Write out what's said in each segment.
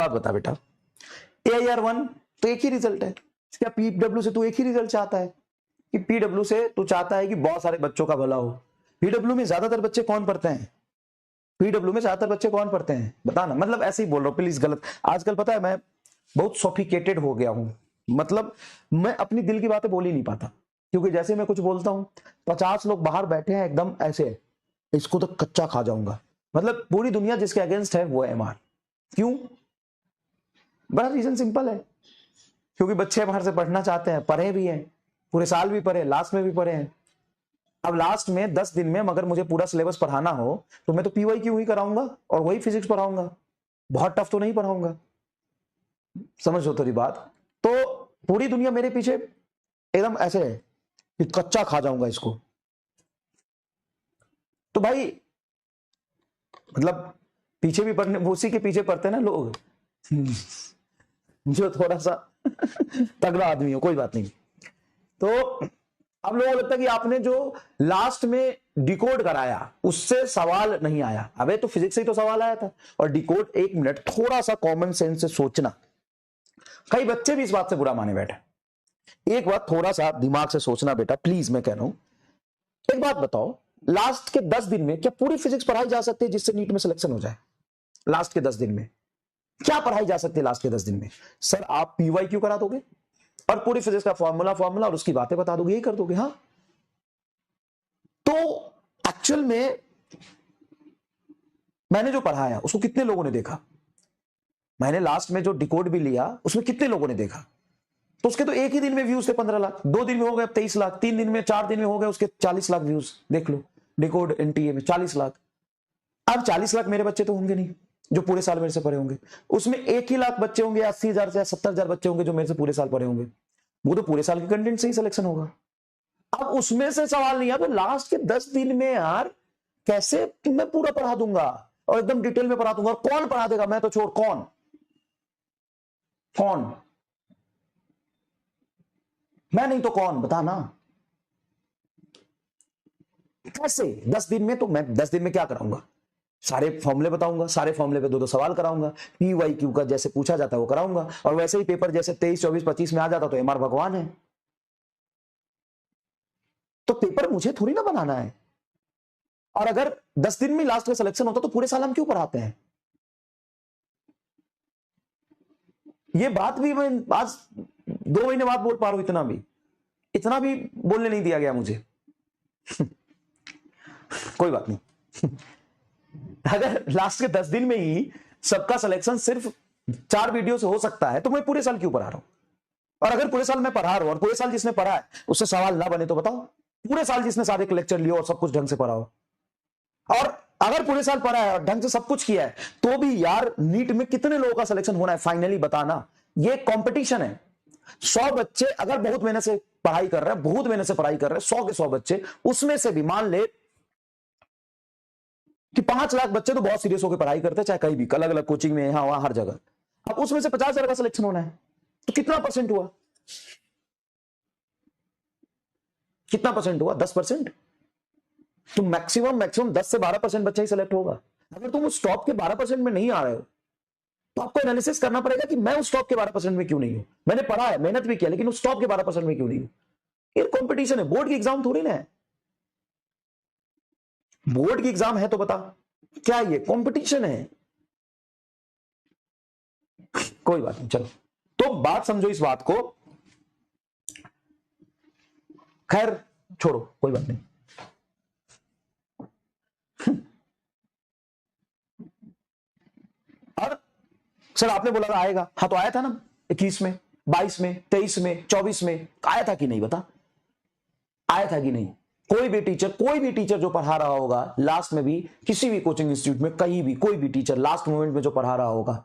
बात बता बेटा, AIR1 तो एक ही रिजल्ट है, क्या PW से तू एक ही रिजल्ट चाहता है कि PW से तू चाहता है कि बहुत सारे बच्चों का भला हो? PW में ज्यादातर बच्चे कौन पढ़ते हैं? PW में ज्यादातर बच्चे कौन पढ़ते हैं बता ना, मतलब ऐसे ही बोल रहा हूं प्लीज, गलत। आजकल पता है मैं बहुत सोफिकेटेड हो गया हूं, मतलब मैं अपनी दिल की बातें बोल ही नहीं पाता, क्योंकि जैसे मैं कुछ बोलता हूं 50 लोग बाहर बैठे हैं एकदम ऐसे, इसको तो कच्चा खा जाऊंगा, मतलब पूरी दुनिया जिसके अगेंस्ट है वो है MR। क्यों? बड़ा रीजन सिंपल है, क्योंकि बच्चे बाहर से पढ़ना चाहते हैं, पढ़े भी हैं, पूरे साल भी पढ़े, लास्ट में भी पढ़े हैं। अब लास्ट में 10 दिन में अगर मुझे पूरा सिलेबस पढ़ाना हो तो मैं तो PYQ ही कराऊंगा और वही फिजिक्स पढ़ाऊंगा, बहुत टफ तो नहीं पढ़ाऊंगा। समझ लो थोड़ी बात। तो पूरी दुनिया मेरे पीछे एकदम ऐसे है कि कच्चा खा जाऊंगा इसको। तो भाई मतलब पीछे भी पढ़ने, उसी के पीछे पढ़ते हैं ना लोग जो थोड़ा सा तगड़ा आदमी हो, कोई बात नहीं। तो अब लोगों को लगता है कि आपने जो लास्ट में डिकोड कराया उससे सवाल नहीं आया। अबे तो फिजिक्स से ही तो सवाल आया था। और डिकोड, एक मिनट, थोड़ा सा कॉमन सेंस से सोचना। कई बच्चे भी इस बात से बुरा माने बैठे, एक बात थोड़ा सा दिमाग से सोचना बेटा, प्लीज मैं कह रहा हूं। एक बात बताओ, लास्ट के 10 दिन में क्या पूरी फिजिक्स पढ़ाई जा सकती है जिससे नीट में सिलेक्शन हो जाए? लास्ट के 10 दिन में क्या पढ़ाई जा सकती है? लास्ट के 10 दिन में सर आप PYQ करा दोगे और पूरी फिजिक्स का फॉर्मूला और उसकी बातें बता दोगे, यही कर दोगे। हाँ, तो एक्चुअल में मैंने जो पढ़ाया उसको कितने लोगों ने देखा? मैंने लास्ट में जो डिकोड भी लिया उसमें कितने लोगों ने देखा? तो उसके तो एक ही दिन में व्यूज थे 15 लाख, 2 दिन में हो गए 23 लाख, 3 दिन में, 4 दिन में हो गए उसके 40 लाख व्यूज। देख लो डिकोड NTA में 40 लाख। अब 40 लाख मेरे बच्चे तो होंगे नहीं जो पूरे साल मेरे से पढ़े होंगे, उसमें 1 ही लाख बच्चे होंगे, 80,000 से 70,000 बच्चे होंगे जो मेरे से पूरे साल पढ़े होंगे। वो तो पूरे साल के कंटेंट से ही सिलेक्शन होगा। अब उसमें से सवाल नहीं है तो लास्ट के 10 दिन में यार कैसे मैं पूरा पढ़ा दूंगा और एकदम डिटेल में पढ़ा दूंगा, और कौन पढ़ा देगा? मैं तो छोड़, कौन कौन मैं नहीं तो कौन, बता ना। कैसे 10 दिन में? तो मैं 10 दिन में क्या कराऊंगा? सारे फॉर्मूले बताऊंगा, सारे फॉर्मूले पे 2-2 सवाल कराऊंगा, PYQ का जैसे पूछा जाता है वो कराऊंगा, और वैसे ही पेपर जैसे 23, 24, 25 में आ जाता तो MR भगवान है। तो पेपर मुझे थोड़ी ना बनाना है। और अगर 10 दिन में लास्ट में सिलेक्शन होता तो पूरे साल हम क्यों पढ़ाते हैं? ये बात भी मैं आज 2 महीने बाद बोल पा रहा हूं, इतना भी बोलने नहीं दिया गया मुझे कोई बात नहीं अगर लास्ट के 10 दिन में ही सबका सिलेक्शन सिर्फ 4 वीडियो से हो सकता है तो मैं पूरे साल क्यों पढ़ा रहा हूं? और अगर पूरे साल मैं पढ़ा रहा हूं और पूरे साल जिसने पढ़ा है उससे सवाल ना बने तो बताओ, पूरे साल जिसने सारे लेक्चर लिए और सब कुछ ढंग से पढ़ा हो, और अगर पूरे साल पढ़ा है और ढंग से सब कुछ किया है तो भी यार नीट में कितने लोगों का सिलेक्शन होना है फाइनली बताना। ये कंपटीशन है। 100 बच्चे अगर बहुत मेहनत से पढ़ाई कर रहे हैं, बहुत मेहनत से पढ़ाई कर रहे हैं, 100 के 100 बच्चे, उसमें से भी मान ले कि 5 लाख बच्चे तो बहुत सीरियस होकर पढ़ाई करते हैं, चाहे कहीं भी, अलग अलग कोचिंग में, यहां वहां हर जगह। अब उसमें से 50,000 का सिलेक्शन होना है तो कितना परसेंट हुआ? कितना परसेंट हुआ? 10%। तो मैक्सिमम 10 से 12% बच्चा ही सिलेक्ट होगा। अगर तुम उस टॉप के 12% में नहीं आ रहे हो तो आपको एनालिसिस करना पड़ेगा कि मैं उस टॉप के 12% में क्यों नहीं हूं। मैंने पढ़ा है, मेहनत भी किया, लेकिन उस टॉप के 12% में क्यों नहीं हूं? ये कंपटीशन है, बोर्ड की एग्जाम थोड़ी ना है। बोर्ड की एग्जाम है तो बता, क्या ये कंपटीशन है? कोई बात नहीं, चलो तो बात समझो इस बात को, खैर छोड़ो, कोई बात नहीं। और सर आपने बोला था आएगा, हाँ तो आया था ना 21 में, 22 में, 23 में, 24 में, आया था कि नहीं बता? आया था कि नहीं? कोई भी टीचर जो पढ़ा रहा होगा लास्ट में भी, किसी भी कोचिंग इंस्टीट्यूट में, कहीं भी, कोई भी टीचर लास्ट मोमेंट में जो पढ़ा रहा होगा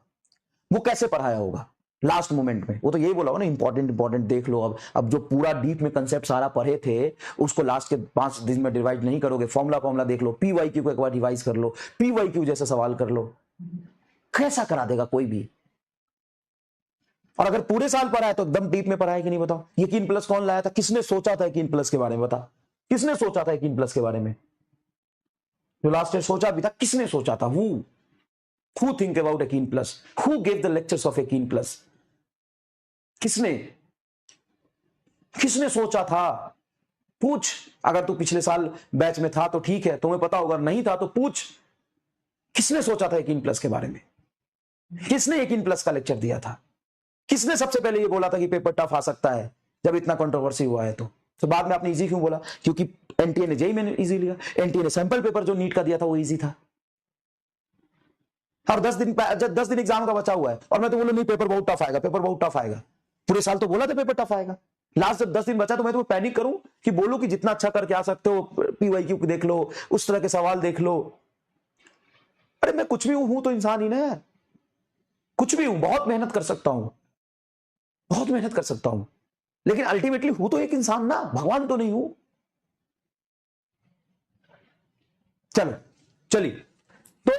वो कैसे पढ़ाया होगा लास्ट मोमेंट में? वो तो यही बोला हो ना, इंपॉर्टेंट देख लो। अब जो पूरा डीप में कंसेप्ट सारा पढ़े थे उसको लास्ट के 5 दिन में डिवाइड नहीं करोगे। फॉर्मूला देख लो, PYQ को एक बार रिवाइज कर लो, PYQ जैसे सवाल कर लो, कैसा करा देगा कोई भी? और अगर पूरे साल पढ़ा है तो एकदम डीप में पढ़ा है कि नहीं बताओ? ये कीन प्लस कौन लाया था? किसने सोचा था कीन प्लस के बारे में? बता, किसने सोचा था कीन प्लस के बारे में? जो लास्ट ईयर सोचा भी था, किसने सोचा था? वो Who think about Akin Plus? Who gave the lectures of Akin Plus? किसने सोचा था? पूछ, अगर तू पिछले साल बैच में था तो ठीक है, तुम्हें पता होगा, नहीं था तो पूछ, किसने सोचा था Akin Plus के बारे में? किसने Akin Plus का लेक्चर दिया था? किसने सबसे पहले ये बोला था कि पेपर टफ आ सकता है जब इतना कंट्रोवर्सी हुआ है? तो बाद में आपने इजी क्यों बोला? क्योंकि एनटीए ने जेईई में इजी लिया, एनटीए ने सैंपल पेपर जो नीट का दिया था वो इजी था, और 10 दिन एग्जाम का बचा हुआ है और मैं तो बोलूं नहीं पेपर बहुत टफ आएगा, पेपर बहुत टफ आएगा। पूरे साल तो बोला था पेपर टफ आएगा, लास्ट जब 10 दिन बचा तो मैं तो पैनिक करूं कि बोलूं कि जितना अच्छा करके आ सकते हो पीवाईक्यू देख लो, उस तरह के सवाल देख लो। अरे मैं कुछ भी हूं तो इंसान ही ना, कुछ भी हूं, बहुत मेहनत कर सकता हूं, बहुत मेहनत कर सकता हूं, लेकिन अल्टीमेटली हूं तो एक इंसान ना, भगवान तो नहीं हूं। चलिए तो